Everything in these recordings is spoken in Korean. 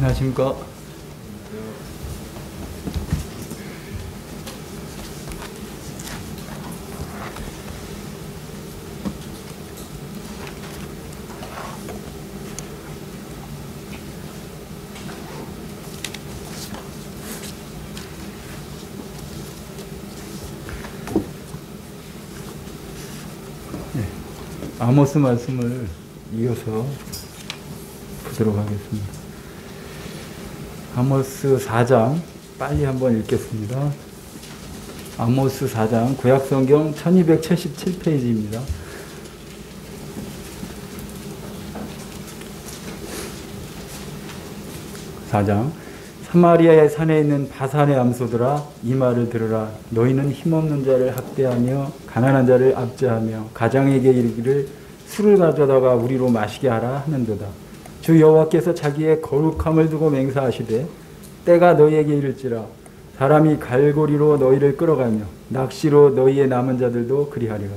안녕하십니까. 아모스 말씀을 이어서 보도록 하겠습니다. 아모스 4장 빨리 한번 읽겠습니다. 아모스 4장 구약성경 1277페이지입니다. 4장 사마리아의 산에 있는 바산의 암소들아 이 말을 들으라. 너희는 힘없는 자를 학대하며 가난한 자를 압제하며 가장에게 이르기를 술을 가져다가 우리로 마시게 하라 하는도다. 주 여호와께서 자기의 거룩함을 두고 맹세하시되 때가 너희에게 이를지라. 사람이 갈고리로 너희를 끌어가며 낚시로 너희의 남은 자들도 그리하리라.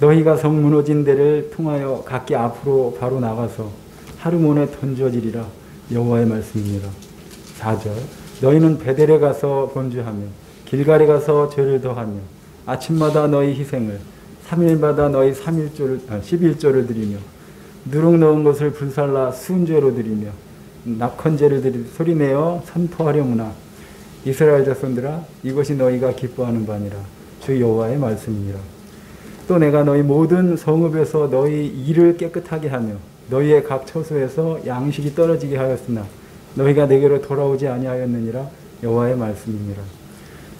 너희가 성 무너진 데를 통하여 각기 앞으로 바로 나가서 하르몬에 던져지리라. 여호와의 말씀입니다. 4절 너희는 베델에 가서 번주하며 길갈에 가서 죄를 더하며 아침마다 너희 희생을 3일마다 너희 11조를 드리며 누룩 넣은 것을 불살라 순죄로 드리며 낙헌제를 드리 소리내어 선포하려무나. 이스라엘 자손들아 이것이 너희가 기뻐하는 바니라. 주 여호와의 말씀이니라. 또 내가 너희 모든 성읍에서 너희 일을 깨끗하게 하며 너희의 각 처소에서 양식이 떨어지게 하였으나 너희가 내게로 돌아오지 아니하였느니라. 여호와의 말씀이니라.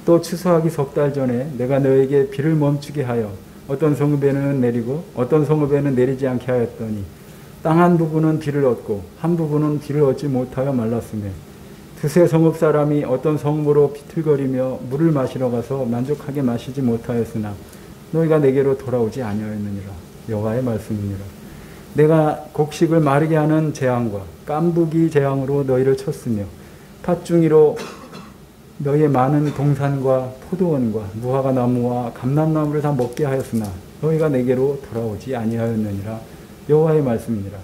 또 추수하기 석 달 전에 내가 너에게 비를 멈추게 하여 어떤 성읍에는 내리고 어떤 성읍에는 내리지 않게 하였더니 땅 한 부분은 비를 얻고 한 부분은 비를 얻지 못하여 말랐으며 두세 성읍 사람이 어떤 성읍으로 비틀거리며 물을 마시러 가서 만족하게 마시지 못하였으나 너희가 내게로 돌아오지 아니하였느니라. 여호와의 말씀이니라. 내가 곡식을 마르게 하는 재앙과 깐부기 재앙으로 너희를 쳤으며 팥중이로 너희의 많은 동산과 포도원과 무화과 나무와 감람나무를 다 먹게 하였으나 너희가 내게로 돌아오지 아니하였느니라. 여호와의 말씀이니라.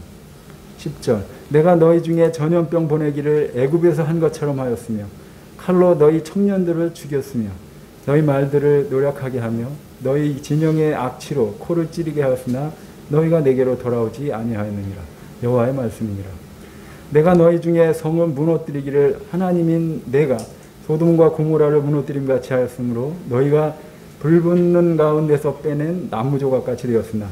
10절 내가 너희 중에 전염병 보내기를 애굽에서 한 것처럼 하였으며 칼로 너희 청년들을 죽였으며 너희 말들을 노력하게 하며 너희 진영의 악취로 코를 찌르게 하였으나 너희가 내게로 돌아오지 아니하였느니라. 여호와의 말씀이니라. 내가 너희 중에 성을 무너뜨리기를 하나님인 내가 소돔과 고모라를 무너뜨림 같이 하였으므로 너희가 불붙는 가운데서 빼낸 나무 조각같이 되었으나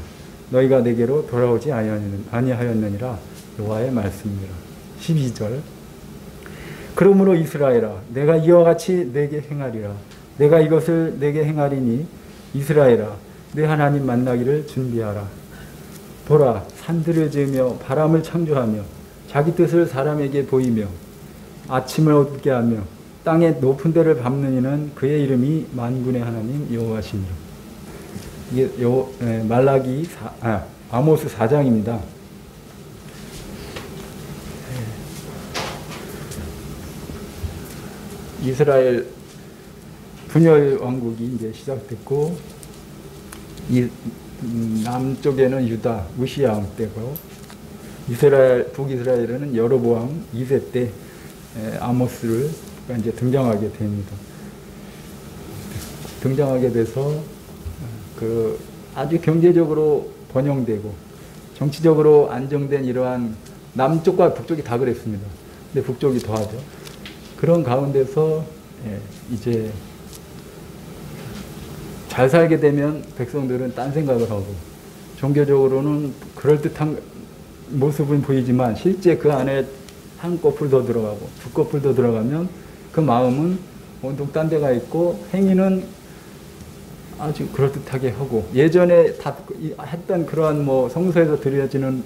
너희가 내게로 돌아오지 아니하였느니라. 여호와의 말씀이니라. 12절 그러므로 이스라엘아 내가 이와 같이 내게 행하리라. 내가 이것을 내게 행하리니 이스라엘아 내 하나님 만나기를 준비하라. 보라 산들을 지으며 바람을 창조하며 자기 뜻을 사람에게 보이며 아침을 얻게 하며 땅의 높은 데를 밟는 이는 그의 이름이 만군의 하나님 여호와시니라. 이게 아모스 4장입니다. 이스라엘 분열 왕국이 이제 시작됐고 이 남쪽에는 유다 우시야 왕 때고 북이스라엘에는 여로보암 2세 때 아모스를 이제 등장하게 됩니다. 등장하게 돼서 그 아주 경제적으로 번영되고 정치적으로 안정된 이러한 남쪽과 북쪽이 다 그랬습니다. 근데 북쪽이 더하죠. 그런 가운데서 이제 잘 살게 되면 백성들은 딴 생각을 하고 종교적으로는 그럴듯한 모습은 보이지만 실제 그 안에 한 꼬풀 더 들어가고 두 꼬풀 더 들어가면 그 마음은 온통 딴 데가 있고 행위는 아주 그럴듯하게 하고 예전에 다 했던 그러한 뭐 성소에서 드려지는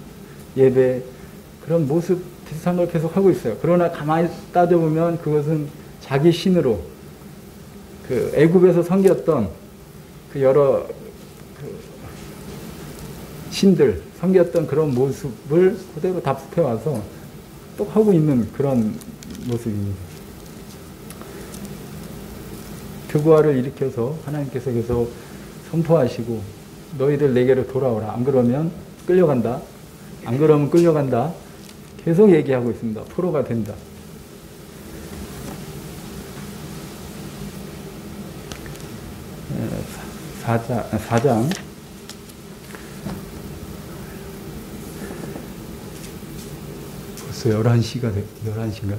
예배 그런 모습 비슷한 걸 계속 하고 있어요. 그러나 가만히 따져보면 그것은 자기 신으로 그 애굽에서 섬겼던 그 여러 신들 섬겼던 그런 모습을 그대로 답습해와서 또 하고 있는 그런 모습입니다. 교구화를 일으켜서 하나님께서 계속 선포하시고 너희들 내게로 돌아오라. 안 그러면 끌려간다. 안 그러면 끌려간다. 계속 얘기하고 있습니다. 포로가 된다. 사장 벌써 11시가 11시인가?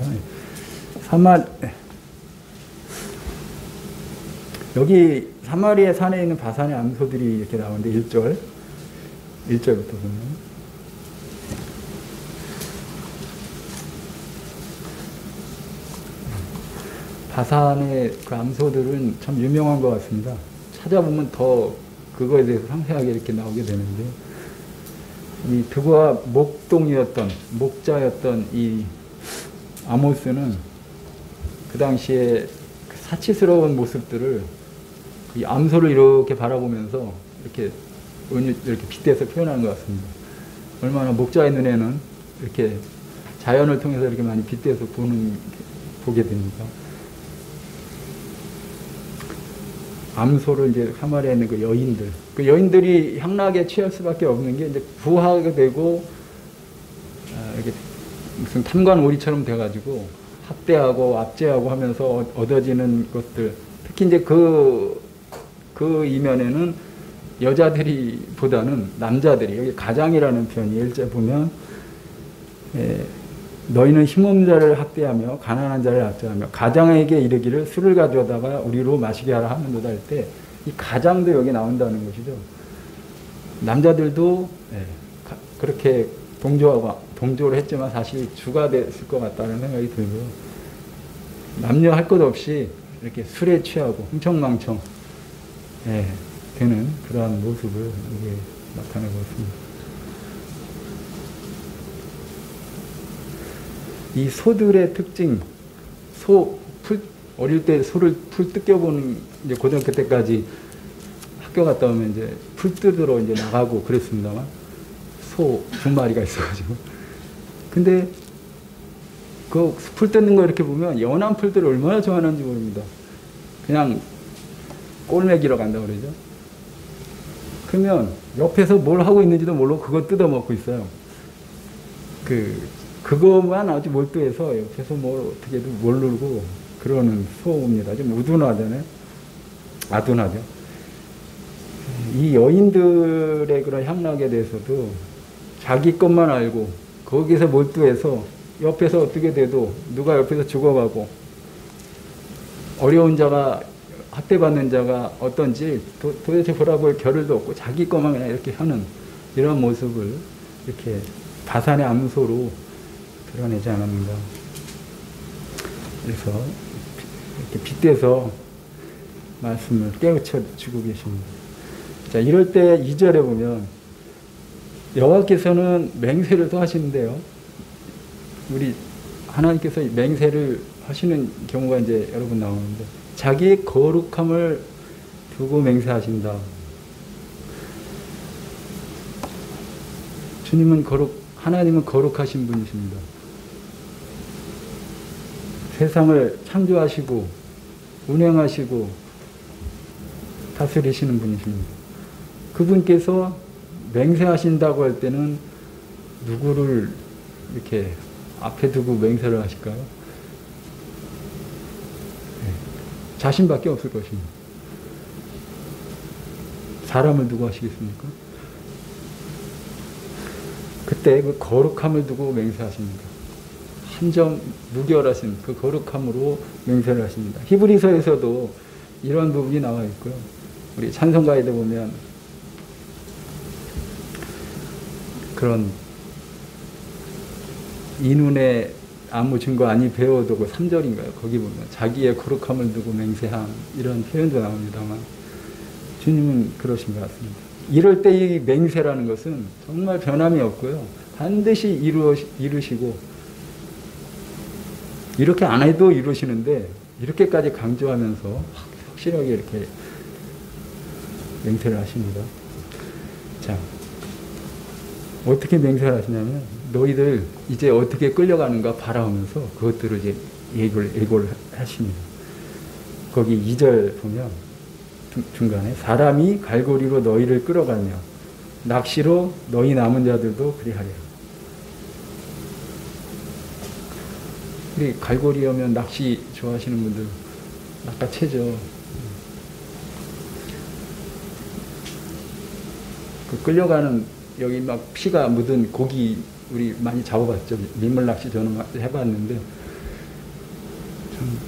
여기 사마리아 산에 있는 바산의 암소들이 이렇게 나오는데 1절부터 보면 바산의 그 암소들은 참 유명한 것 같습니다. 찾아보면 더 그거에 대해서 상세하게 이렇게 나오게 되는데, 이 드보아 목자였던 이 아모스는 그 당시에 그 사치스러운 모습들을 이 암소를 이렇게 바라보면서 이렇게 빗대서 표현하는 것 같습니다. 얼마나 목자의 눈에는 이렇게 자연을 통해서 이렇게 많이 빗대서 보게 됩니다. 암소를 이제 사마리아에 있는 그 여인들이 향락에 취할 수밖에 없는 게 이제 부하게 되고, 이렇게 무슨 탐관오리처럼 돼가지고 학대하고 압제하고 하면서 얻어지는 것들, 특히 이제 그 이면에는 여자들이 보다는 남자들이, 여기 가장이라는 표현이 일제 보면, 너희는 힘없는 자를 학대하며 가난한 자를 압제하며 가장에게 이르기를 술을 가져다가 우리로 마시게 하라 하는도다 할 때, 이 가장도 여기 나온다는 것이죠. 남자들도 그렇게 동조를 했지만 사실 주가 됐을 것 같다는 생각이 들고요. 남녀 할 것 없이 이렇게 술에 취하고 흥청망청 되는 그러한 모습을 이게 나타내고 있습니다. 이 소들의 특징, 어릴 때 소를 풀 뜯겨보는, 이제 고등학교 때까지 학교 갔다 오면 이제 풀 뜯으러 이제 나가고 그랬습니다만, 소 2마리가 있어가지고. 근데 그 풀 뜯는 거 이렇게 보면 연한 풀들을 얼마나 좋아하는지 모릅니다. 그냥 꼴매기러 간다고 그러죠. 그러면 옆에서 뭘 하고 있는지도 모르고 그거 뜯어 먹고 있어요. 그거만 아주 몰두해서 옆에서 뭘 어떻게든 모르고 그러는 소입니다. 좀 아둔하죠. 이 여인들의 그런 향락에 대해서도 자기 것만 알고 거기서 몰두해서 옆에서 어떻게 돼도 누가 옆에서 죽어가고 어려운 자가 학대받는 자가 어떤지 도대체 보라볼 겨를도 없고 자기 것만 그냥 이렇게 하는 이런 모습을 이렇게 바산의 암소로 드러내지 않았는가. 그래서 이렇게 빗대서 말씀을 깨우쳐 주고 계십니다. 자, 이럴 때 2절에 보면 여호와께서는 맹세를 또 하시는데요. 우리 하나님께서 맹세를 하시는 경우가 이제 여러 번 나오는데, 자기의 거룩함을 두고 맹세하신다. 하나님은 거룩하신 분이십니다. 세상을 창조하시고 운행하시고 다스리시는 분이십니다. 그분께서 맹세하신다고 할 때는 누구를 이렇게 앞에 두고 맹세를 하실까요? 자신밖에 없을 것입니다. 사람을 두고 하시겠습니까? 그때 그 거룩함을 두고 맹세하십니다. 한 점 무결하신 그 거룩함으로 맹세를 하십니다. 히브리서에서도 이런 부분이 나와 있고요. 우리 찬송가에도 보면 그런 이 눈에 아무 증거 아니 배워두고 3절인가요? 거기 보면 자기의 거룩함을 두고 맹세함 이런 표현도 나옵니다만, 주님은 그러신 것 같습니다. 이럴 때 이 맹세라는 것은 정말 변함이 없고요. 반드시 이루시고, 이렇게 안 해도 이루시는데 이렇게까지 강조하면서 확실하게 이렇게 맹세를 하십니다. 자, 어떻게 맹세를 하시냐면, 너희들 이제 어떻게 끌려가는가 바라보면서 그것들을 이제 예고를 하십니다. 거기 2절 보면 중간에 사람이 갈고리로 너희를 끌어가며 낚시로 너희 남은 자들도 그리하리라. 우리 갈고리 오면 낚시 좋아하시는 분들 낚아채죠. 그 끌려가는 여기 막 피가 묻은 고기 우리 많이 잡아봤죠. 민물 낚시 저는 해봤는데 참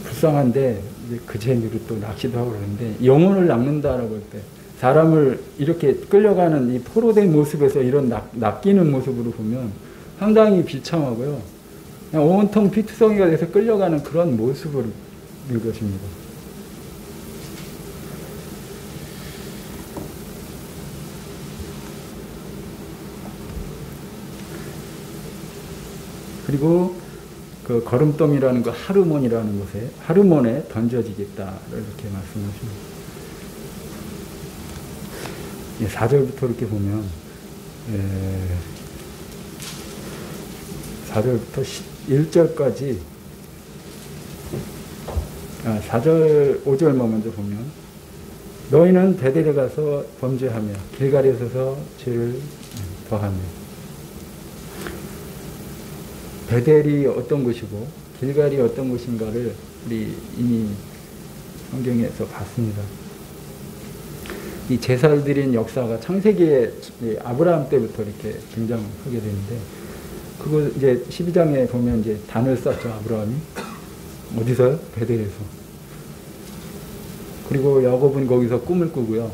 불쌍한데 이제 그 재미로 또 낚시도 하고 그러는데 영혼을 낚는다라고 할 때 사람을 이렇게 끌려가는 이 포로된 모습에서 이런 낚이는 모습으로 보면 상당히 비참하고요. 그냥 온통 피투성이가 돼서 끌려가는 그런 모습을 일 것입니다. 그리고 그 거름동이라는 그 하르몬이라는 곳에 하르몬에 던져지겠다 이렇게 말씀하십니다. 4절부터 이렇게 보면 4절부터 1절까지 4절 5절 먼저 보면 너희는 베델에 가서 범죄하며 길갈에 서서 죄를 더하며. 베델이 어떤 곳이고 길갈이 어떤 곳인가를 우리 이미 성경에서 봤습니다. 이 제사를 드린 역사가 창세기에 아브라함 때부터 이렇게 등장하게 되는데, 그거 이제 12장에 보면 이제 단을 쌓죠, 아브라함이. 어디서요? 베델에서. 그리고 야곱은 거기서 꿈을 꾸고요.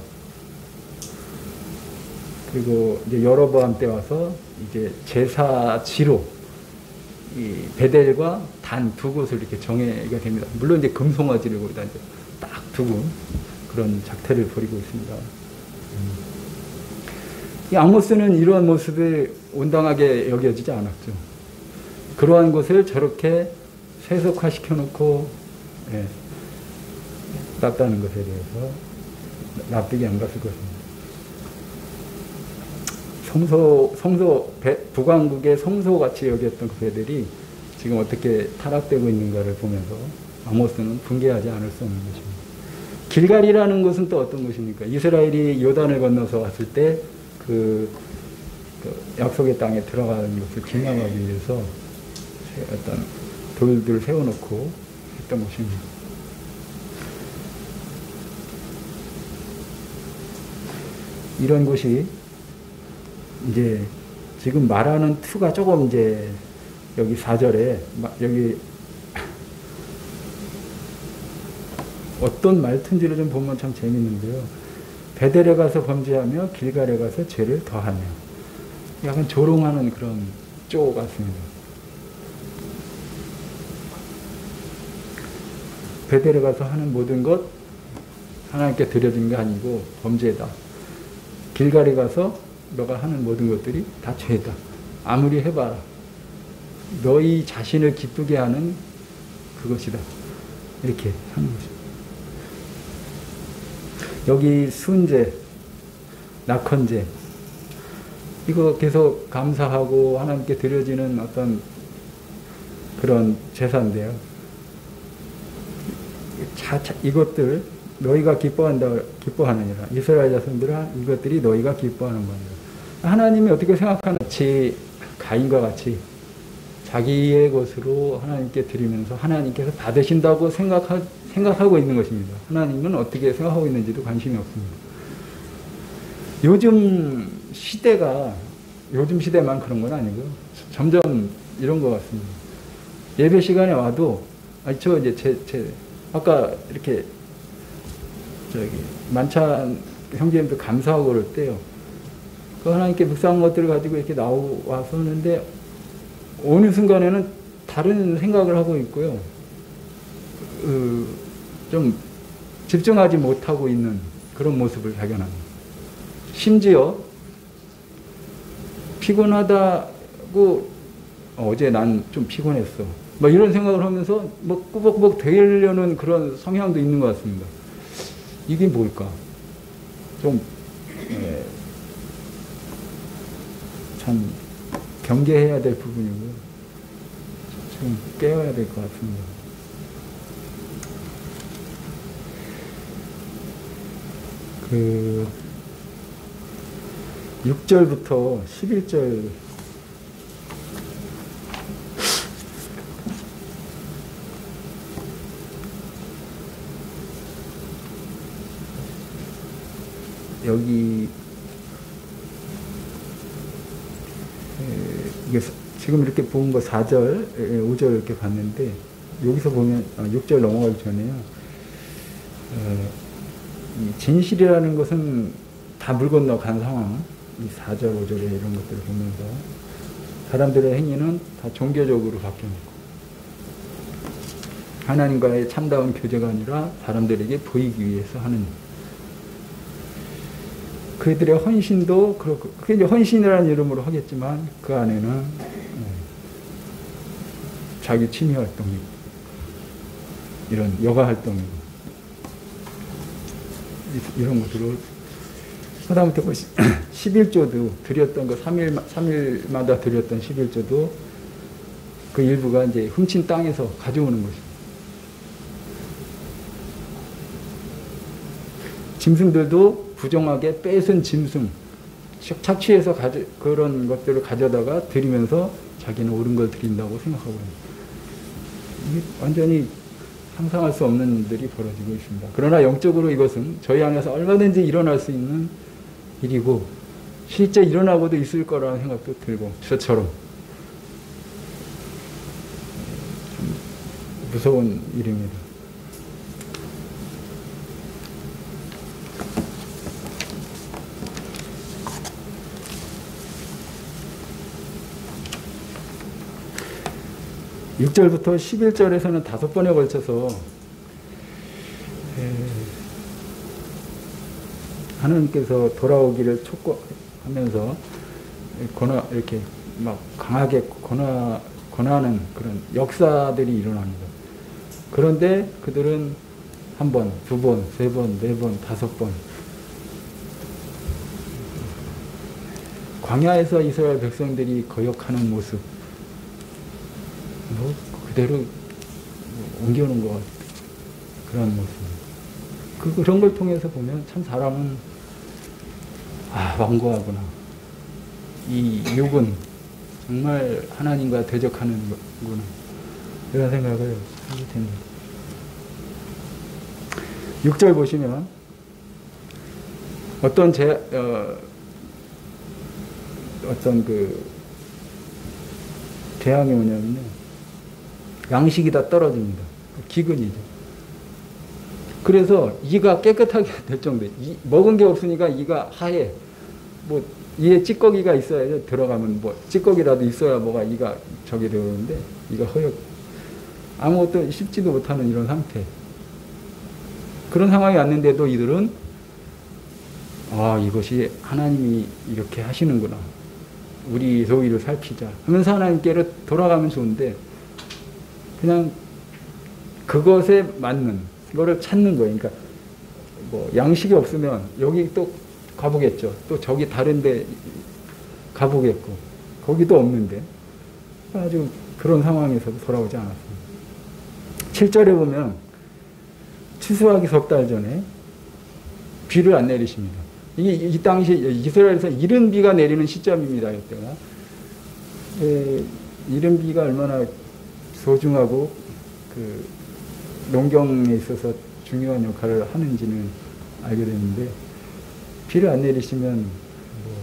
그리고 이제 여로보암 때 와서 이제 제사지로 이 베델과 단 두 곳을 이렇게 정해가 됩니다. 물론 이제 금송아지를 거기다 이제 딱 두고 그런 작태를 벌이고 있습니다. 이 아모스는 이러한 모습에 온당하게 여겨지지 않았죠. 그러한 것을 저렇게 세속화시켜 놓고 놨다는 것에 대해서 납득이 안 갔을 것입니다. 북왕국의 성소같이 여겼던 그 배들이 지금 어떻게 타락되고 있는가를 보면서 아모스는 분개하지 않을 수 없는 것입니다. 길갈이라는 곳은 또 어떤 곳입니까? 이스라엘이 요단을 건너서 왔을 때 그 약속의 땅에 들어가는 것을 기념하기 위해서 어떤 돌들을 세워놓고 했던 곳입니다. 이런 곳이 이제 지금 말하는 투가 조금 이제 여기 4절에 여기 어떤 말투인지를 좀 보면 참 재밌는데요. 베델에 가서 범죄하며 길갈에 가서 죄를 더하며. 약간 조롱하는 그런 조 같습니다. 베델에 가서 하는 모든 것 하나님께 드려진 게 아니고 범죄다. 길갈에 가서 너가 하는 모든 것들이 다 죄다. 아무리 해봐라. 너희 자신을 기쁘게 하는 그것이다. 이렇게 하는 것입니다. 여기 순죄, 낙헌죄, 이거 계속 감사하고 하나님께 드려지는 어떤 그런 제사인데요. 이것들 너희가 기뻐하느니라. 이스라엘 자손들아, 이것들이 너희가 기뻐하는 거니라. 하나님이 어떻게 생각하는지 가인과 같이 자기의 것으로 하나님께 드리면서 하나님께서 받으신다고 생각하고 있는 것입니다. 하나님은 어떻게 생각하고 있는지도 관심이 없습니다. 요즘 시대만 그런 건 아니고요. 점점 이런 것 같습니다. 예배 시간에 와도, 아까 이렇게, 만찬 형제님들 감사하고 그럴 때요. 그 하나님께 묵상한 것들을 가지고 이렇게 나와서 하는데, 어느 순간에는 다른 생각을 하고 있고요. 좀 집중하지 못하고 있는 그런 모습을 발견합니다. 심지어 피곤하다고 어제 난 좀 피곤했어. 뭐 이런 생각을 하면서 뭐 꾸벅꾸벅 되려는 그런 성향도 있는 것 같습니다. 이게 뭘까? 좀 참 경계해야 될 부분이고요. 좀 깨워야 될 것 같습니다. 그 6절부터 11절 여기 이게 지금 이렇게 본 거 4절, 5절 이렇게 봤는데 여기서 보면 6절 넘어가기 전에요. 이 진실이라는 것은 다 물 건너간 상황, 이 4절, 5절에 이런 것들을 보면서 사람들의 행위는 다 종교적으로 바뀌었고 하나님과의 참다운 교제가 아니라 사람들에게 보이기 위해서 하는 그들의 헌신도 그렇고 그게 이제 헌신이라는 이름으로 하겠지만 그 안에는 자기 취미 활동이고 이런 여가 활동이고 이런 것들을 하다못해 11조도 드렸던 거 3일마다 드렸던 11조도 그 일부가 이제 훔친 땅에서 가져오는 것입니다. 짐승들도 부정하게 뺏은 짐승, 착취해서 그런 것들을 가져다가 드리면서 자기는 옳은 걸 드린다고 생각하고 있습니다. 이게 완전히 상상할 수 없는 일들이 벌어지고 있습니다. 그러나 영적으로 이것은 저희 안에서 얼마든지 일어날 수 있는 일이고 실제 일어나고도 있을 거라는 생각도 들고 저처럼 좀 무서운 일입니다. (6절부터) (11절에서는) 5번에 걸쳐서 하나님께서 돌아오기를 촉구하면서 이렇게 막 강하게 권하는 그런 역사들이 일어납니다. 그런데 그들은 1번, 2번, 3번, 4번, 5번 광야에서 이스라엘 백성들이 거역하는 모습 그대로 옮겨오는 것 같은 그런 모습. 그런 걸 통해서 보면 참 사람은 완고하구나. 이 육은 정말 하나님과 대적하는구나. 이런 생각을 하게 됩니다. 6절 보시면 어떤 재앙이 오냐면요. 양식이 다 떨어집니다. 기근이죠. 그래서 이가 깨끗하게 될 정도에 먹은 게 없으니까 이가 하얘. 뭐 이에 찌꺼기가 있어야 들어가면 뭐 찌꺼기라도 있어야 뭐가 이가 저기 되는데 이가 허옇. 아무것도 씹지도 못하는 이런 상태. 그런 상황이 왔는데도 이들은 이것이 하나님이 이렇게 하시는구나. 우리 소위를 살피자 하면서 하나님께로 돌아가면 좋은데 그냥 그것에 맞는 거를 찾는 거예요. 그러니까 뭐 양식이 없으면 여기 또 가보겠죠. 또 저기 다른데 가보겠고 거기도 없는데 아주 그런 상황에서 돌아오지 않았습니다. 7절에 보면 추수하기 석 달 전에 비를 안 내리십니다. 이게 이 당시 이스라엘에서 이른 비가 내리는 시점입니다. 이때가 이른 비가 얼마나 소중하고 그 농경에 있어서 중요한 역할을 하는지는 알게 됐는데 비를 안 내리시면 뭐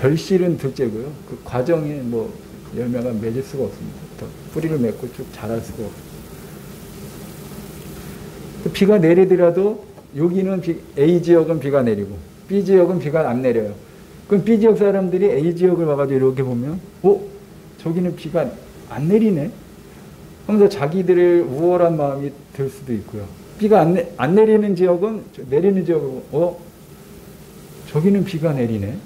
결실은 둘째고요. 그 과정에 뭐 열매가 맺을 수가 없습니다. 더 뿌리를 맺고 쭉 자랄 수가 없습니다. 비가 내리더라도 여기는 A 지역은 비가 내리고 B 지역은 비가 안 내려요. 그럼 B 지역 사람들이 A 지역을 와가지고 이렇게 보면 저기는 비가 안 내리네? 하면서 자기들의 우월한 마음이 들 수도 있고요. 비가 안 내리는 지역은 내리는 지역은 저기는 비가 내리네?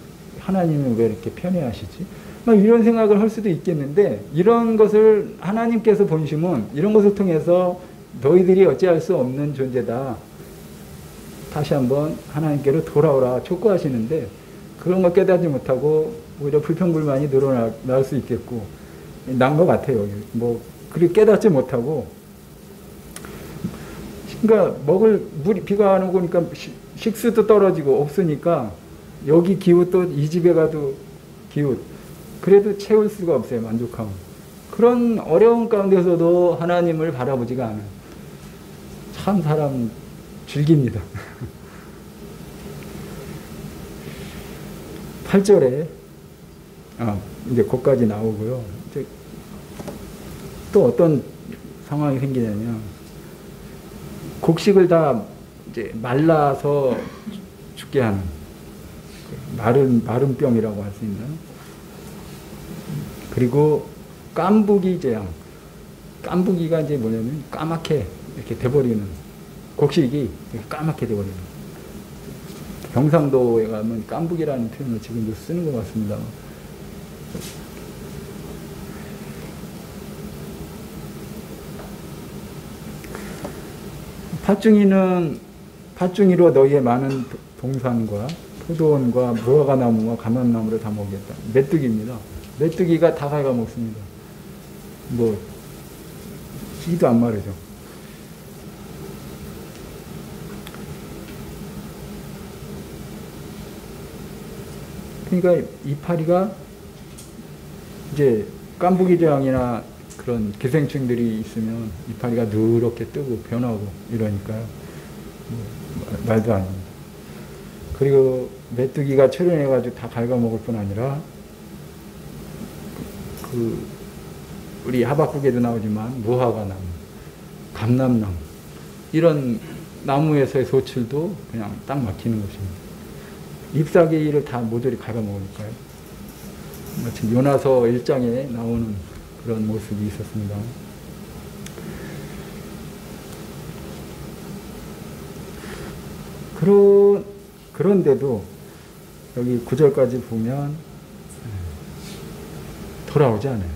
하나님은 왜 이렇게 편애하시지? 막 이런 생각을 할 수도 있겠는데 이런 것을 하나님께서 본심은 이런 것을 통해서 너희들이 어찌할 수 없는 존재다. 다시 한번 하나님께로 돌아오라 촉구하시는데 그런 거 깨닫지 못하고 오히려 불평불만이 늘어날 수 있겠고 난 것 같아요. 뭐 그렇게 깨닫지 못하고 그러니까 먹을 물이 비가 안 오고 그러니까 식수도 떨어지고 없으니까 여기 기웃도 이 집에 가도 기웃 그래도 채울 수가 없어요. 만족함. 그런 어려운 가운데서도 하나님을 바라보지가 않아요. 참 사람 즐깁니다. 8절에 이제 거기까지 나오고요. 이제 또 어떤 상황이 생기냐면 곡식을 다 이제 말라서 죽게 하는 마른 병이라고 할 수 있는, 그리고 깐부기 재앙. 깐부기가 이제 뭐냐면 까맣게 이렇게 돼버리는, 곡식이 까맣게 돼버리는. 경상도에 가면 깐부기라는 표현을 지금도 쓰는 것 같습니다. 팥중이로 너희의 많은 동산과 포도원과 무화과나무와 감람나무를 다 먹겠다. 메뚜기입니다. 메뚜기가 다 갉아먹습니다. 뭐 씨도 안 마르죠. 그러니까 이파리가 이제 깐부기 재앙이나 그런 기생충들이 있으면 이파리가 누렇게 뜨고 변하고 이러니까요. 말도 안 됩니다. 그리고 메뚜기가 초련해가지고 다 갉아먹을 뿐 아니라 우리 하박국에도 나오지만 무화과나무, 감람나무 이런 나무에서의 소출도 그냥 딱 막히는 것입니다. 잎사귀를 다 모조리 갉아먹으니까요. 마치 요나서 1장에 나오는 그런 모습이 있었습니다. 그런데도 여기 9절까지 보면 돌아오지 않아요.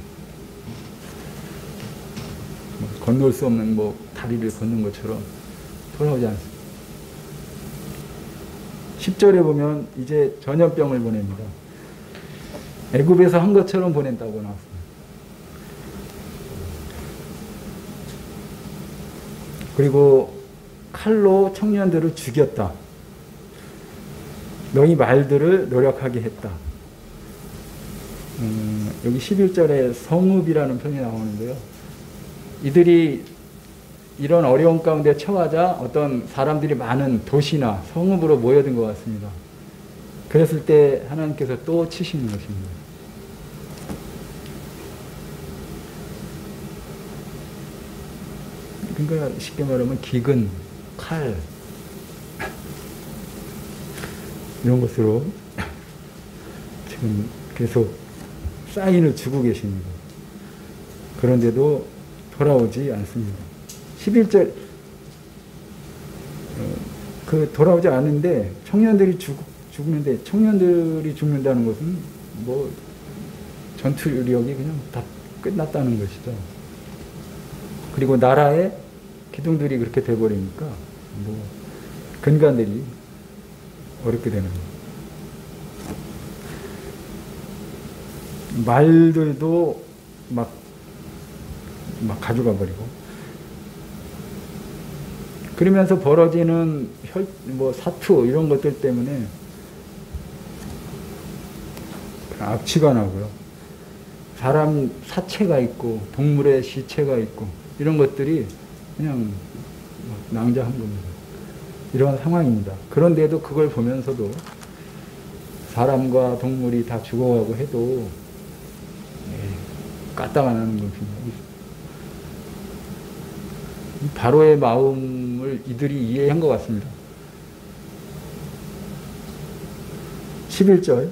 건널 수 없는 다리를 걷는 것처럼 돌아오지 않습니다. 10절에 보면 이제 전염병을 보냅니다. 애굽에서 한 것처럼 보낸다고 나왔습니다. 그리고 칼로 청년들을 죽였다. 너희 말들을 노력하게 했다. 여기 11절에 성읍이라는 표현이 나오는데요. 이들이 이런 어려운 가운데 처하자 어떤 사람들이 많은 도시나 성읍으로 모여든 것 같습니다. 그랬을 때 하나님께서 또 치시는 것입니다. 그러니까 쉽게 말하면 기근, 칼 이런 것으로 지금 계속 사인을 주고 계십니다. 그런데도 돌아오지 않습니다. 11절 돌아오지 않는데 청년들이 죽는데, 청년들이 죽는다는 것은 전투력이 그냥 다 끝났다는 것이죠. 그리고 나라의 기둥들이 그렇게 돼버리니까 근간들이 어렵게 되는 거예요. 말들도 막 가져가 버리고, 그러면서 벌어지는 사투 이런 것들 때문에 악취가 나고요. 사람 사체가 있고 동물의 시체가 있고 이런 것들이 그냥 낭자한 겁니다. 이런 상황입니다. 그런데도 그걸 보면서도 사람과 동물이 다 죽어가고 해도 까딱 안 하는 것입니다. 바로의 마음을 이들이 이해한 것 같습니다. 11절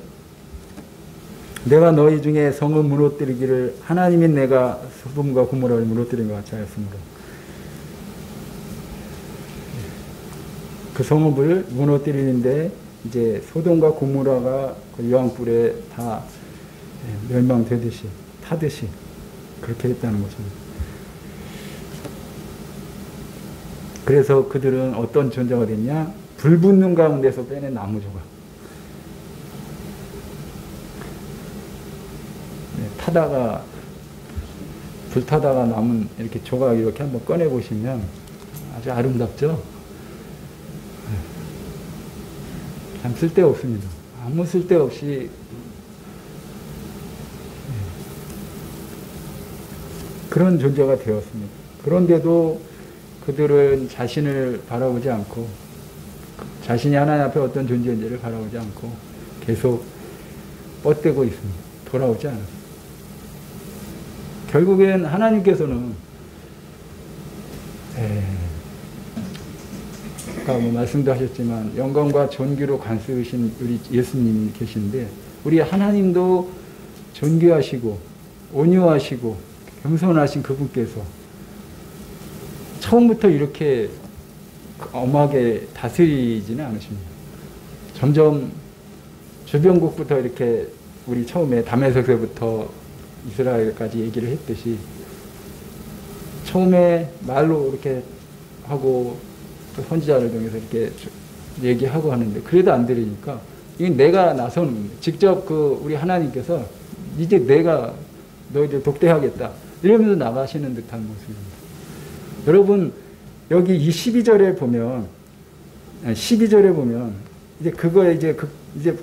내가 너희 중에 성을 무너뜨리기를 하나님인 내가 소돔과 고모라를 무너뜨린 것 같이 하였으므로, 그 성읍을 무너뜨리는데 이제 소돔과 고모라가 그 유황불에 다 멸망되듯이 타듯이 그렇게 했다는 것입니다. 그래서 그들은 어떤 존재가 됐냐? 불 붙는 가운데서 빼낸 나무 조각. 불 타다가 남은 이렇게 조각 이렇게 한번 꺼내 보시면 아주 아름답죠? 참 쓸데없습니다. 아무 쓸데없이 그런 존재가 되었습니다. 그런데도 그들은 자신을 바라보지 않고, 자신이 하나님 앞에 어떤 존재인지를 바라보지 않고 계속 뻗대고 있습니다. 돌아오지 않았습니다. 결국엔 하나님께서는 아까 뭐 말씀도 하셨지만 영광과 존귀로 간수이신 우리 예수님이 계신데 우리 하나님도 존귀하시고 온유하시고 겸손하신 그분께서 처음부터 이렇게 엄하게 다스리지는 않으십니다. 점점 주변국부터 이렇게 우리 처음에 다메섹에서부터 이스라엘까지 얘기를 했듯이 처음에 말로 이렇게 하고 또 선지자를 통해서 이렇게 얘기하고 하는데 그래도 안 들으니까 이건 내가 나서는 겁니다. 직접 우리 하나님께서 이제 내가 너희들 독대하겠다 이러면서 나가시는 듯한 모습입니다. 여러분 여기 이 12절에 보면 이제 그거에 이제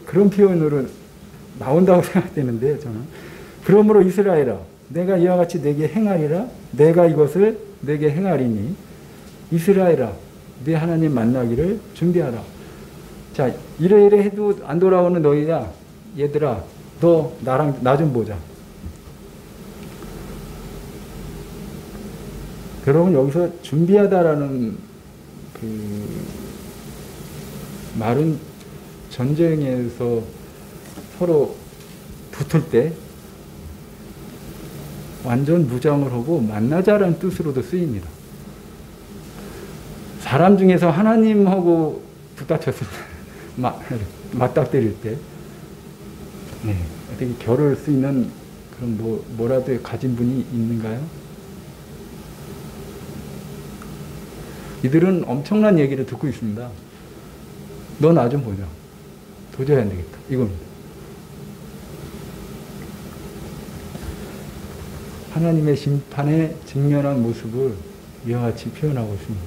그런 표현으로 나온다고 생각되는데 저는 그러므로 이스라엘아 내가 이와 같이 내게 행하리라 내가 이것을 내게 행하리니 이스라엘아 네 하나님 만나기를 준비하라. 자 이래 해도 안 돌아오는 너희야 얘들아 너 나랑 나 좀 보자. 여러분 여기서 준비하다라는 그 말은 전쟁에서 서로 붙을 때 완전 무장을 하고 만나자라는 뜻으로도 쓰입니다. 사람 중에서 하나님하고 부딪혔을 때, 맞닥뜨릴 때, 어떻게 겨룰 수 있는 그런 뭐라도 가진 분이 있는가요? 이들은 엄청난 얘기를 듣고 있습니다. 너 나 좀 보자. 도저히 안 되겠다. 이겁니다. 하나님의 심판에 직면한 모습을 이와 같이 표현하고 있습니다.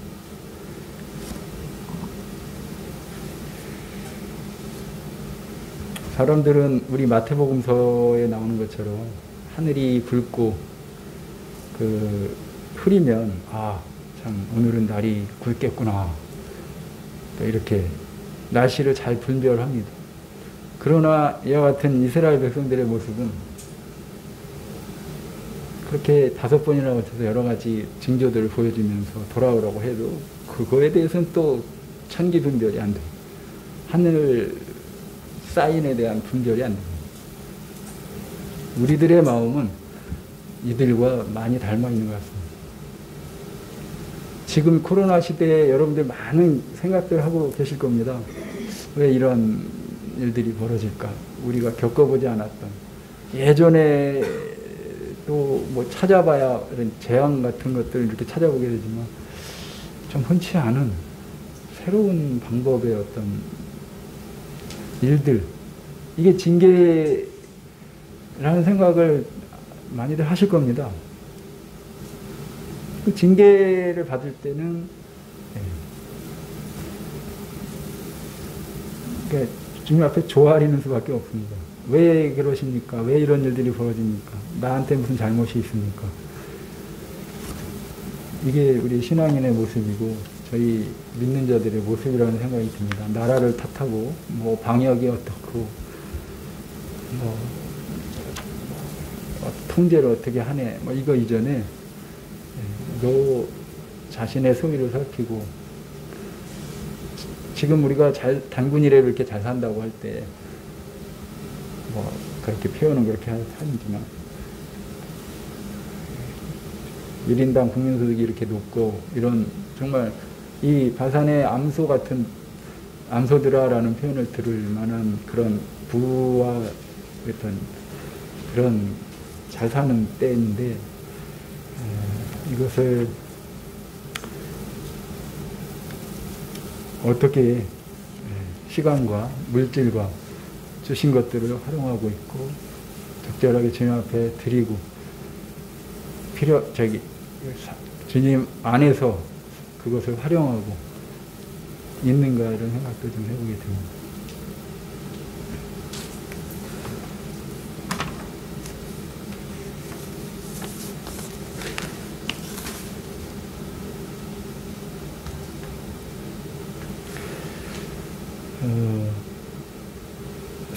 사람들은 우리 마태복음서에 나오는 것처럼 하늘이 붉고 흐리면 참 오늘은 날이 굵겠구나 또 이렇게 날씨를 잘 분별합니다. 그러나 이와 같은 이스라엘 백성들의 모습은 그렇게 5번이나 거쳐서 여러 가지 징조들을 보여주면서 돌아오라고 해도 그거에 대해서는 또 천기 분별이 안 돼요. 하늘 사인에 대한 분별이 안 됩니다. 우리들의 마음은 이들과 많이 닮아 있는 것 같습니다. 지금 코로나 시대에 여러분들 많은 생각들 하고 계실 겁니다. 왜 이런 일들이 벌어질까? 우리가 겪어보지 않았던 예전에 또 뭐 찾아봐야 이런 재앙 같은 것들을 이렇게 찾아보게 되지만 좀 흔치 않은 새로운 방법의 어떤 일들 이게 징계라는 생각을 많이들 하실 겁니다. 그 징계를 받을 때는 그러니까 주님 앞에 조아리는 수밖에 없습니다. 왜 그러십니까? 왜 이런 일들이 벌어집니까? 나한테 무슨 잘못이 있습니까? 이게 우리 신앙인의 모습이고 저희 믿는 자들의 모습이라는 생각이 듭니다. 나라를 탓하고 뭐 방역이 어떻고 뭐 통제를 어떻게 하네 뭐 이거 이전에 너 자신의 소유를 살피고 지금 우리가 단군이래 이렇게 잘 산다고 할 때 뭐 그렇게 표현은 그렇게 하지만 1인당 국민소득이 이렇게 높고 이런 정말 이 바산의 암소 같은 암소들아라는 표현을 들을 만한 그런 부와 어떤 그런 잘 사는 때인데 이것을 어떻게 시간과 물질과 주신 것들을 활용하고 있고 적절하게 주님 앞에 드리고 주님 안에서 그것을 활용하고 있는가 이런 생각도 좀 해보게 됩니다.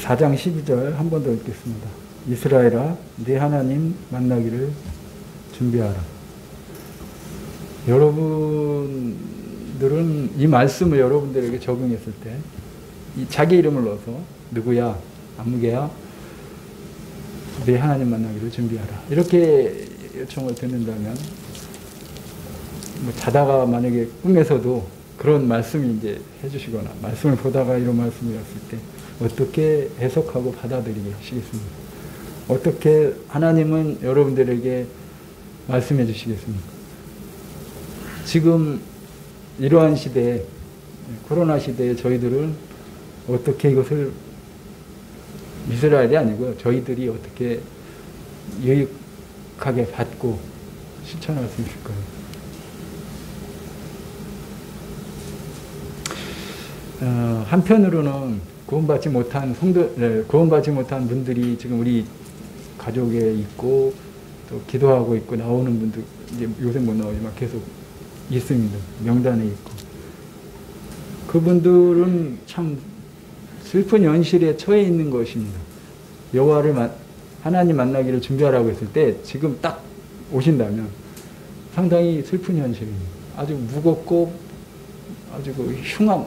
4장 12절 한 번 더 읽겠습니다. 이스라엘아, 네 하나님 만나기를 준비하라. 여러분들은 이 말씀을 여러분들에게 적용했을 때 이 자기 이름을 넣어서 누구야? 아무개야? 네 하나님 만나기를 준비하라. 이렇게 요청을 듣는다면 뭐 자다가 만약에 꿈에서도 그런 말씀이 이제 해주시거나 말씀을 보다가 이런 말씀이었을 때 어떻게 해석하고 받아들이시겠습니까? 어떻게 하나님은 여러분들에게 말씀해 주시겠습니까? 지금 이러한 시대에 코로나 시대에 저희들은 어떻게 이것을 이스라엘이 아니고 저희들이 어떻게 유익하게 받고 실천할 수 있을까요? 한편으로는 구원받지 못한 구원받지 못한 분들이 지금 우리 가족에 있고 또 기도하고 있고 나오는 분들 이제 요새 못 나오지만 계속 있습니다. 명단에 있고 그분들은 참 슬픈 현실에 처해 있는 것입니다. 여호와를 하나님 만나기를 준비하라고 했을 때 지금 딱 오신다면 상당히 슬픈 현실입니다. 아주 무겁고 아주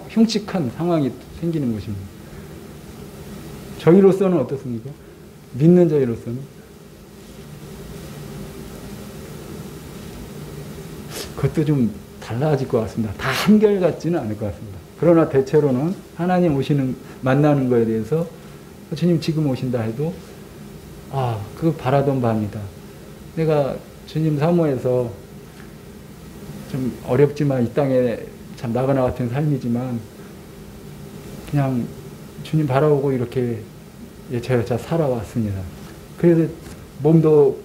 흉측한 상황이 생기는 것입니다. 저희로서는 어떻습니까? 믿는 저희로서는 그것도 좀 달라질 것 같습니다. 다 한결같지는 않을 것 같습니다. 그러나 대체로는 하나님 만나는 거에 대해서 주님 지금 오신다 해도 그거 바라던 바입니다. 내가 주님 사모해서 좀 어렵지만 이 땅에 참 나그네 같은 삶이지만 그냥 주님 바라보고 이렇게 여차여차 살아왔습니다. 그래서 몸도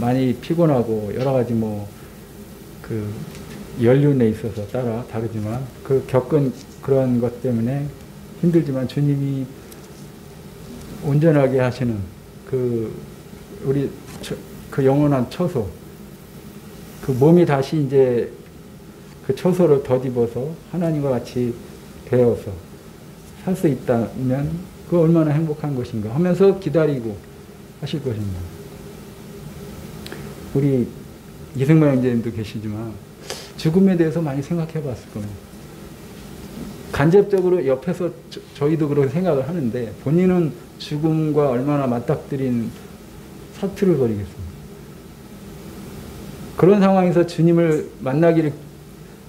많이 피곤하고 여러 가지 연륜에 있어서 다르지만 그 겪은 그런 것 때문에 힘들지만 주님이 온전하게 하시는 우리 영원한 처소, 그 몸이 다시 이제 그 처소를 덧입어서 하나님과 같이 되어서 살 수 있다면 그 얼마나 행복한 것인가 하면서 기다리고 하실 것입니다. 우리 이승만 형제님도 계시지만 죽음에 대해서 많이 생각해 봤을 겁니다. 간접적으로 옆에서 저희도 그런 생각을 하는데 본인은 죽음과 얼마나 맞닥뜨린 사투를 벌이겠습니까? 그런 상황에서 주님을 만나기를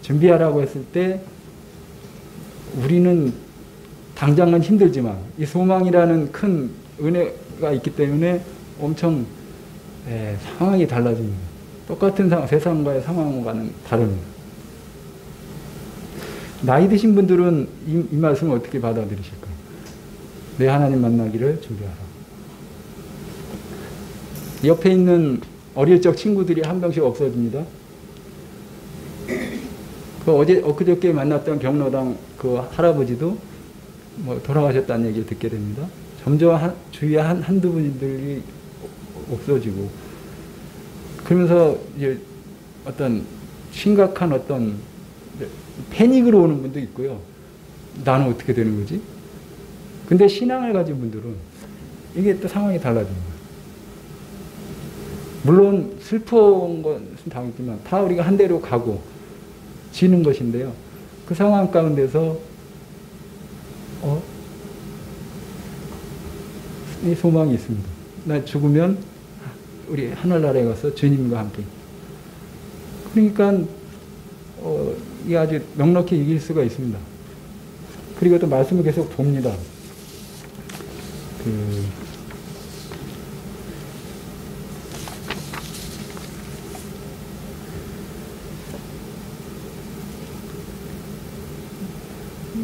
준비하라고 했을 때 우리는 당장은 힘들지만 이 소망이라는 큰 은혜가 있기 때문에 엄청 상황이 달라집니다. 똑같은 세상과의 상황과는 다릅니다. 나이 드신 분들은 이 말씀을 어떻게 받아들이실까요? 내 하나님 만나기를 준비하라. 옆에 있는 어릴 적 친구들이 한 명씩 없어집니다. 엊그저께 만났던 경로당 그 할아버지도 돌아가셨다는 얘기를 듣게 됩니다. 점점 주위에 한두 분들이 없어지고 그러면서 이제 어떤 심각한 패닉으로 오는 분도 있고요. 나는 어떻게 되는 거지? 근데 신앙을 가진 분들은 이게 또 상황이 달라집니다. 물론 슬픈 것은 당했지만 다 우리가 한 대로 가고 지는 것인데요. 그 상황 가운데서 이 소망이 있습니다. 나 죽으면 우리 하늘나라에 가서 주님과 함께. 그러니까 이게 아주 넉넉히 이길 수가 있습니다. 그리고 또 말씀을 계속 봅니다.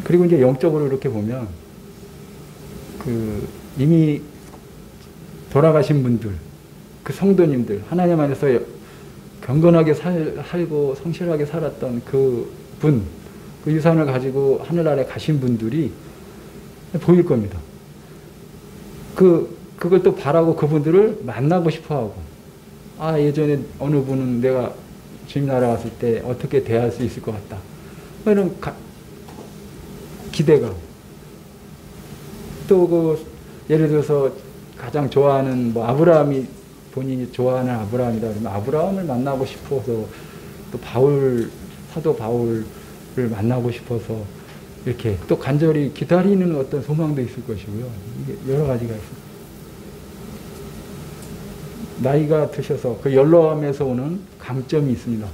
그리고 이제 영적으로 이렇게 보면 이미 돌아가신 분들, 그 성도님들, 하나님 안에서 경건하게 살고 성실하게 살았던 그 유산을 가지고 하늘나라에 가신 분들이 보일 겁니다. 그걸 또 바라고 그분들을 만나고 싶어 하고, 예전에 어느 분은 내가 주님 나라 갔을 때 어떻게 대할 수 있을 것 같다. 이런 기대가, 또 예를 들어서 가장 좋아하는 아브라함이 본인이 좋아하는 아브라함이다 그러면 아브라함을 만나고 싶어서 또 사도 바울을 만나고 싶어서 이렇게 또 간절히 기다리는 어떤 소망도 있을 것이고요. 이게 여러 가지가 있습니다. 나이가 드셔서 그 연로함에서 오는 강점이 있습니다.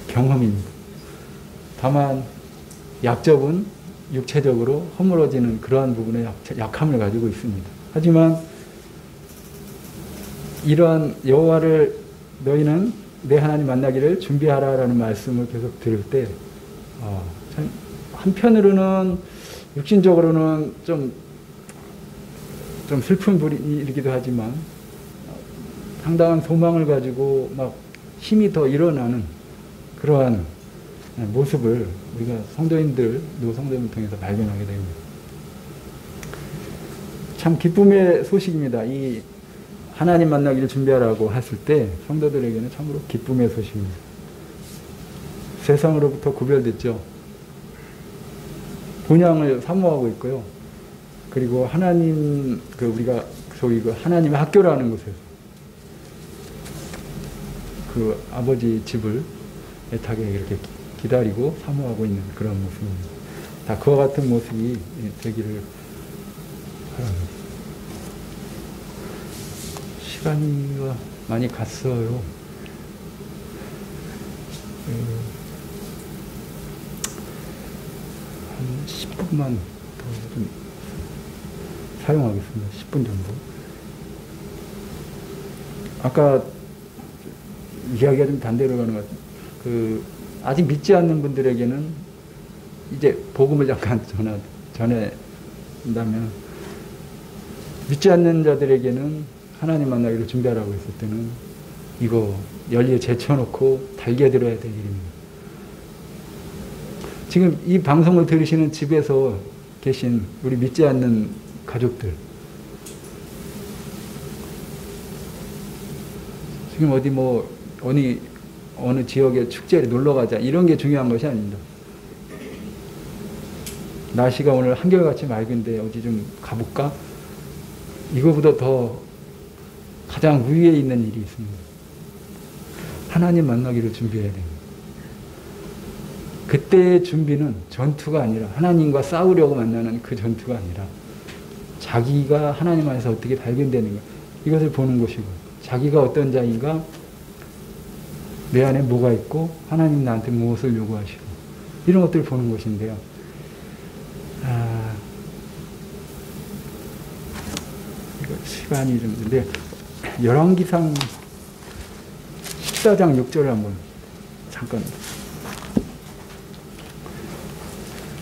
경험입니다. 다만 약점은 육체적으로 허물어지는 그러한 부분의 약함을 가지고 있습니다. 하지만 이러한 여호와를 너희는 내 하나님 만나기를 준비하라라는 말씀을 계속 들을 때 한편으로는 육신적으로는 좀 슬픈 불이기도 하지만 상당한 소망을 가지고 막 힘이 더 일어나는 그러한 모습을 우리가 성도님들, 노성도님을 통해서 발견하게 됩니다. 참 기쁨의 소식입니다. 이 하나님 만나기를 준비하라고 했을 때 성도들에게는 참으로 기쁨의 소식입니다. 세상으로부터 구별됐죠. 본향을 사모하고 있고요. 그리고 하나님, 우리가 소위 하나님의 학교라는 곳에서 그 아버지 집을 애타게 이렇게 기다리고 사모하고 있는 그런 모습입니다. 다 그와 같은 모습이 되기를 바랍니다. 시간이 많이 갔어요. 한 10분만 더 좀 사용하겠습니다. 10분 정도. 아까 이야기가 좀 반대로 가는 것 같아요. 아직 믿지 않는 분들에게는 이제 복음을 잠깐 전해다면 믿지 않는 자들에게는 하나님 만나기를 준비하라고 했을 때는 이거 연리에 제쳐놓고 달게 들어야 될 일입니다. 지금 이 방송을 들으시는 집에서 계신 우리 믿지 않는 가족들, 지금 어디 어느 지역에 축제에 놀러 가자 이런 게 중요한 것이 아닙니다. 날씨가 오늘 한결같이 맑은데 어디 좀 가볼까? 이거보다 더 가장 위에 있는 일이 있습니다. 하나님 만나기를 준비해야 됩니다. 그때의 준비는 전투가 아니라 하나님과 싸우려고 만나는 그 전투가 아니라 자기가 하나님 안에서 어떻게 발견되는가 이것을 보는 것이고 자기가 어떤 자인가 내 안에 뭐가 있고 하나님 나한테 무엇을 요구하시고 이런 것들을 보는 것인데요. 이거 시간이 좀 있는데 열왕기상 14장 6절을 한번 잠깐.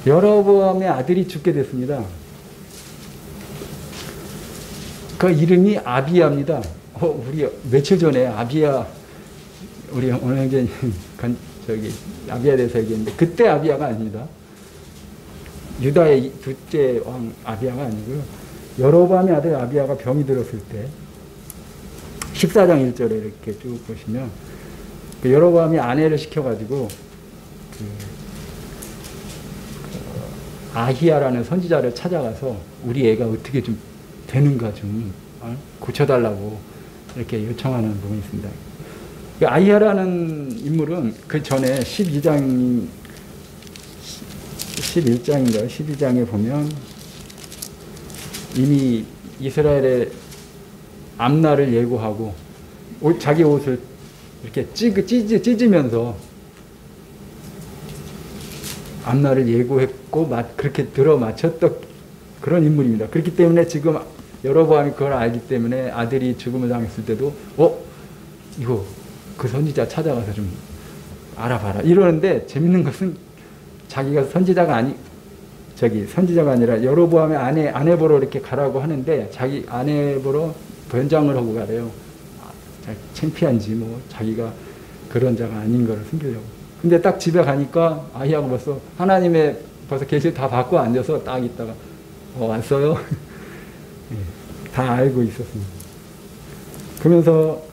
여로보암의 아들이 죽게 됐습니다. 그 이름이 아비야입니다. 우리 며칠 전에 아비야 우리 오늘 형제님 아비야에 대해서 얘기했는데 그때 아비야가 아닙니다. 유다의 둘째 왕 아비야가 아니고요. 여로보암의 아들 아비야가 병이 들었을 때 14장 1절에 이렇게 쭉 보시면 여로보암이 아내를 시켜가지고 아히야라는 선지자를 찾아가서 우리 애가 어떻게 좀 되는가 좀 고쳐달라고 이렇게 요청하는 부분이 있습니다. 아히야라는 인물은 그 전에 11장인가요? 12장에 보면 이미 이스라엘의 암날을 예고하고 자기 옷을 이렇게 찢으면서 앞날을 예고했고 그렇게 들어맞췄던 그런 인물입니다. 그렇기 때문에 지금 여로보암이 그걸 알기 때문에 아들이 죽음을 당했을 때도 이거 그 선지자 찾아가서 좀 알아봐라 이러는데 재밌는 것은 자기가 선지자가 아니라 여로보암의 아내 보러 이렇게 가라고 하는데 자기 아내 보러 변장을 하고 가래요. 창피한지 자기가 그런 자가 아닌 거를 숨기려고. 근데 딱 집에 가니까 아히야가 벌써 하나님의 계시 다 받고 앉아서 딱 있다가 왔어요. 네, 다 알고 있었습니다. 그러면서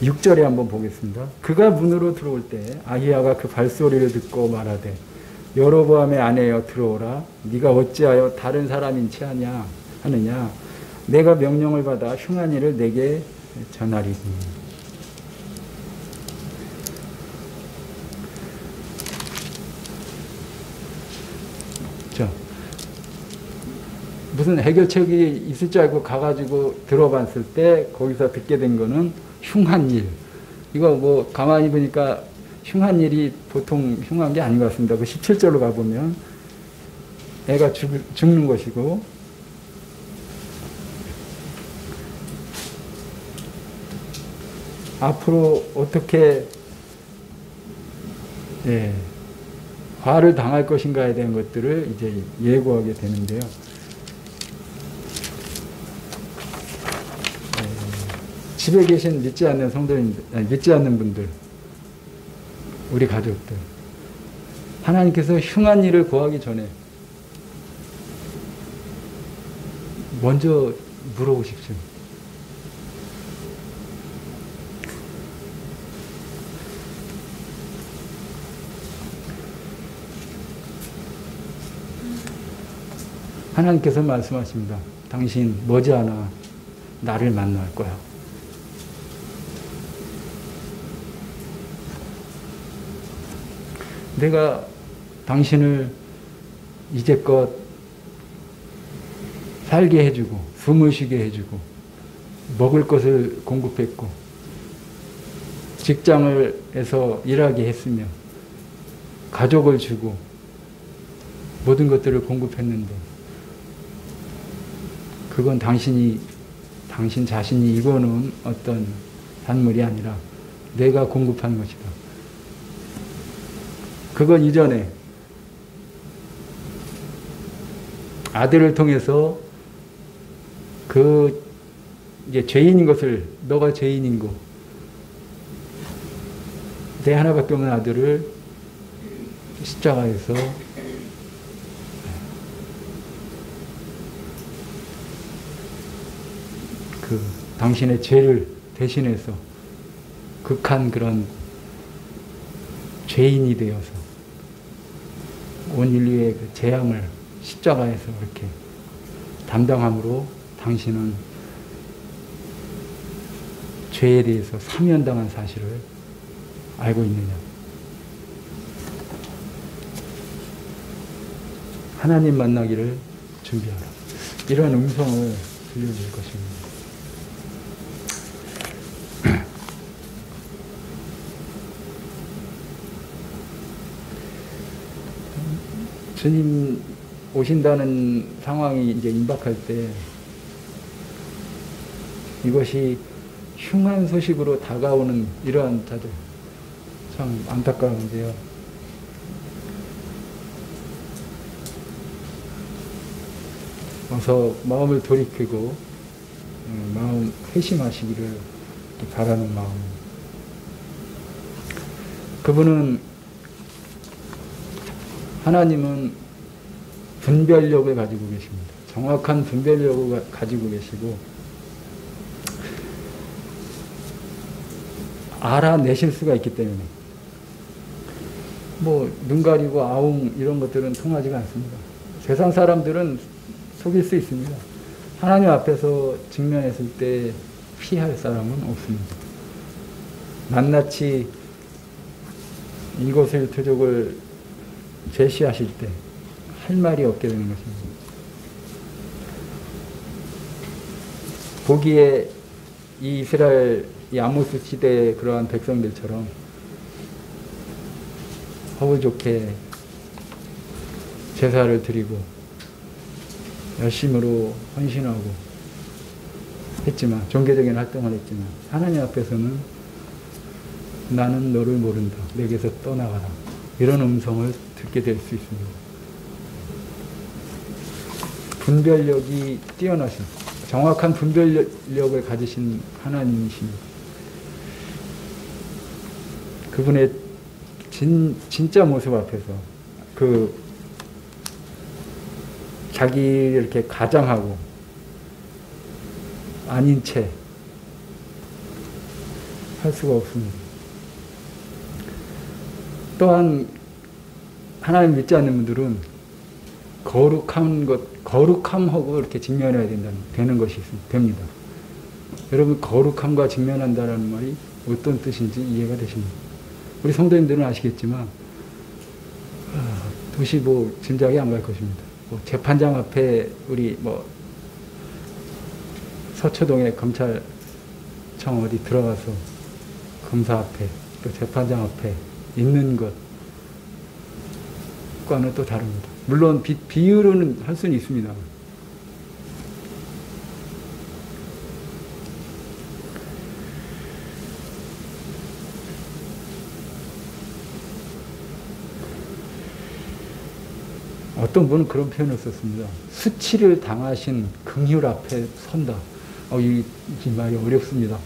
6절에 한번 보겠습니다. 그가 문으로 들어올 때 아히야가 그 발소리를 듣고 말하되 여로보암의 아내여 들어오라. 네가 어찌하여 다른 사람인 채 하느냐. 내가 명령을 받아 흉한 일을 내게 전하리니. 무슨 해결책이 있을 줄 알고 가가지고 들어봤을 때 거기서 듣게 된 거는 흉한 일. 이거 뭐 가만히 보니까 흉한 일이 보통 흉한 게 아닌 것 같습니다. 그 17절로 가보면 애가 죽는 것이고, 앞으로 어떻게 화를 당할 것인가에 대한 것들을 이제 예고하게 되는데요. 집에 계신 믿지 않는 성도님들, 믿지 않는 분들, 우리 가족들, 하나님께서 흉한 일을 고하기 전에 먼저 물어보십시오. 하나님께서 말씀하십니다. 당신 머지않아 나를 만날 거야. 내가 당신을 이제껏 살게 해주고 숨을 쉬게 해주고 먹을 것을 공급했고 직장에서 일하게 했으며 가족을 주고 모든 것들을 공급했는데 그건 당신 자신이 이거는 어떤 산물이 아니라 내가 공급한 것이다. 그건 이전에 아들을 통해서 그 이제 죄인인 것을, 너가 죄인인 거, 내 하나밖에 없는 아들을 십자가에서 그 당신의 죄를 대신해서 극한 그런 죄인이 되어서 온 인류의 그 재앙을 십자가에서 이렇게 담당함으로 당신은 죄에 대해서 사면당한 사실을 알고 있느냐. 하나님 만나기를 준비하라. 이런 음성을 들려줄 것입니다. 주님 오신다는 상황이 이제 임박할 때 이것이 흉한 소식으로 다가오는 이러한 자들 참 안타까운데요. 어서 마음을 돌이키고 마음 회심하시기를 바라는 마음. 그분은 하나님은 분별력을 가지고 계십니다. 정확한 분별력을 가지고 계시고 알아내실 수가 있기 때문에 뭐 눈 가리고 아웅 이런 것들은 통하지가 않습니다. 세상 사람들은 속일 수 있습니다. 하나님 앞에서 직면했을 때 피할 사람은 없습니다. 낱낱이 이것을 저적을 제시하실 때 할 말이 없게 되는 것입니다. 보기에 이 이스라엘 이 아모스 시대의 그러한 백성들처럼 허울 좋게 제사를 드리고 열심으로 헌신하고 했지만, 종교적인 활동을 했지만 하나님 앞에서는 나는 너를 모른다, 내게서 떠나가라, 이런 음성을 듣게 될 수 있습니다. 분별력이 뛰어나신, 정확한 분별력을 가지신 하나님이십니다. 그분의 진짜 모습 앞에서 그 자기를 이렇게 가장하고 아닌 채 할 수가 없습니다. 또한 하나님 믿지 않는 분들은 거룩함하고 이렇게 직면해야 되는 것이 됩니다. 여러분, 거룩함과 직면한다라는 말이 어떤 뜻인지 이해가 되십니까? 우리 성도님들은 아시겠지만, 도시 짐작이 안 갈 것입니다. 재판장 앞에 우리 서초동에 검찰청 어디 들어가서 검사 앞에 또 재판장 앞에 있는 것과는 또 다릅니다. 물론 비유로는 할 수는 있습니다. 어떤 분은 그런 표현을 썼습니다. 수치를 당하신 긍휼 앞에 선다. 이 말이 어렵습니다.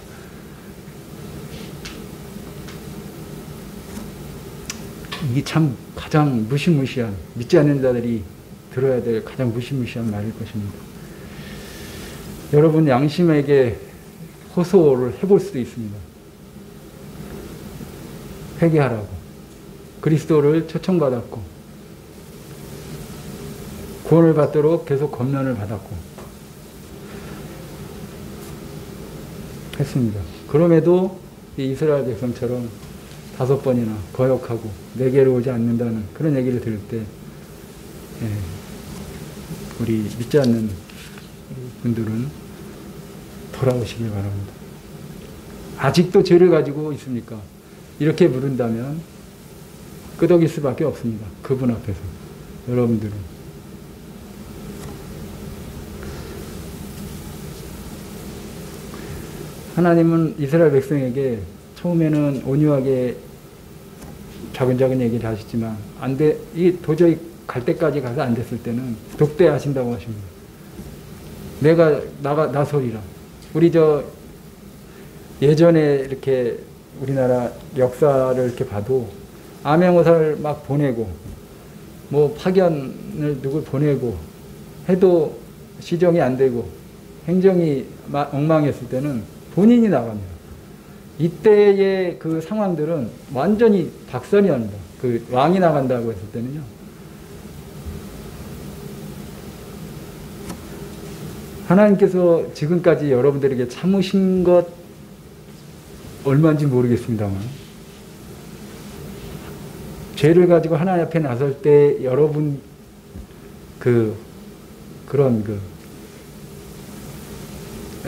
이게 참 가장 무시무시한, 믿지 않는 자들이 들어야 될 가장 무시무시한 말일 것입니다. 여러분, 양심에게 호소를 해볼 수도 있습니다. 회개하라고. 그리스도를 초청받았고, 구원을 받도록 계속 권면을 받았고, 했습니다. 그럼에도 이스라엘 백성처럼 5번이나 거역하고 내게로 오지 않는다는 그런 얘기를 들을 때, 우리 믿지 않는 분들은 돌아오시길 바랍니다. 아직도 죄를 가지고 있습니까? 이렇게 물은다면 끄덕일 수밖에 없습니다. 그분 앞에서. 여러분들은. 하나님은 이스라엘 백성에게 처음에는 온유하게 작은 얘기를 하시지만, 도저히 갈 때까지 가서 안 됐을 때는 독대하신다고 하십니다. 내가 나서리라. 우리 예전에 이렇게 우리나라 역사를 이렇게 봐도 암행어사를 막 보내고, 파견을 누굴 보내고 해도 시정이 안 되고 행정이 엉망했을 때는 본인이 나갑니다. 이때의 그 상황들은 완전히 박선이합니다. 그 왕이 나간다고 했을 때는요. 하나님께서 지금까지 여러분들에게 참으신 것 얼마인지 모르겠습니다만, 죄를 가지고 하나님 앞에 나설 때 여러분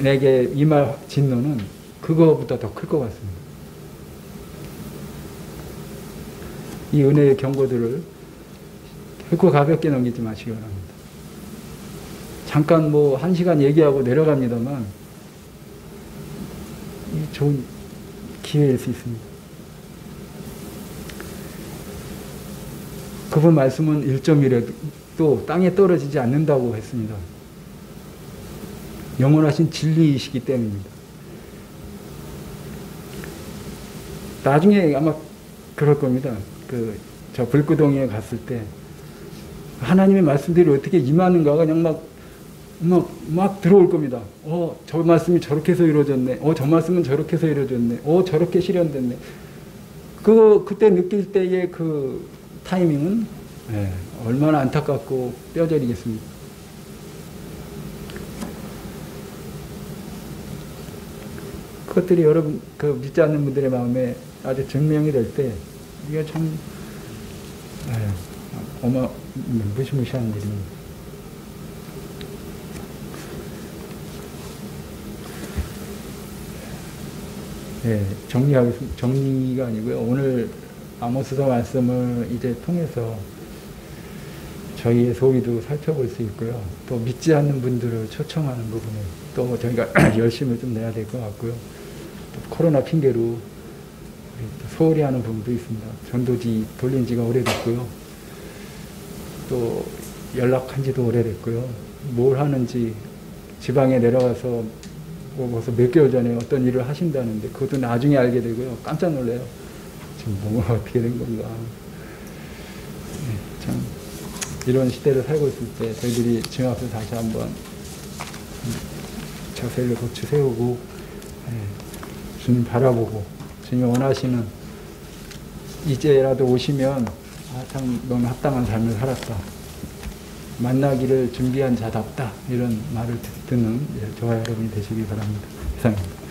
내게 임할 진노는 그거보다 더 클 것 같습니다. 이 은혜의 경고들을 결코 가볍게 넘기지 마시기 바랍니다. 잠깐 1시간 얘기하고 내려갑니다만, 좋은 기회일 수 있습니다. 그분 말씀은 1.1에도 땅에 떨어지지 않는다고 했습니다. 영원하신 진리이시기 때문입니다. 나중에 아마 그럴 겁니다. 저 불구덩이에 갔을 때 하나님의 말씀들이 어떻게 임하는가가 그냥 막 들어올 겁니다. 저 말씀이 저렇게 해서 이루어졌네. 저 말씀은 저렇게 해서 이루어졌네. 저렇게 실현됐네. 그때 느낄 때의 그 타이밍은 얼마나 안타깝고 뼈저리겠습니까? 그것들이 여러분, 믿지 않는 분들의 마음에 아주 증명이 될 때, 이게 참, 무시무시한 일입니다. 정리가 아니고요. 오늘 아모스서 말씀을 이제 통해서 저희의 소위도 살펴볼 수 있고요. 또 믿지 않는 분들을 초청하는 부분에 또 저희가 열심을 좀 내야 될 것 같고요. 또 코로나 핑계로 소홀히 하는 부분도 있습니다. 전도지 돌린 지가 오래됐고요. 또 연락한 지도 오래됐고요. 뭘 하는지 지방에 내려가서 벌써 몇 개월 전에 어떤 일을 하신다는데 그것도 나중에 알게 되고요. 깜짝 놀래요. 지금 뭐가 어떻게 된 건가. 참 이런 시대를 살고 있을 때 저희들이 주님 앞에서 다시 한번 자세를 고쳐 세우고 주님 바라보고 주님이 원하시는 이제라도 오시면 참 너무 합당한 삶을 살았다. 만나기를 준비한 자답다. 이런 말을 듣는 저와 여러분이 되시기 바랍니다. 이상입니다.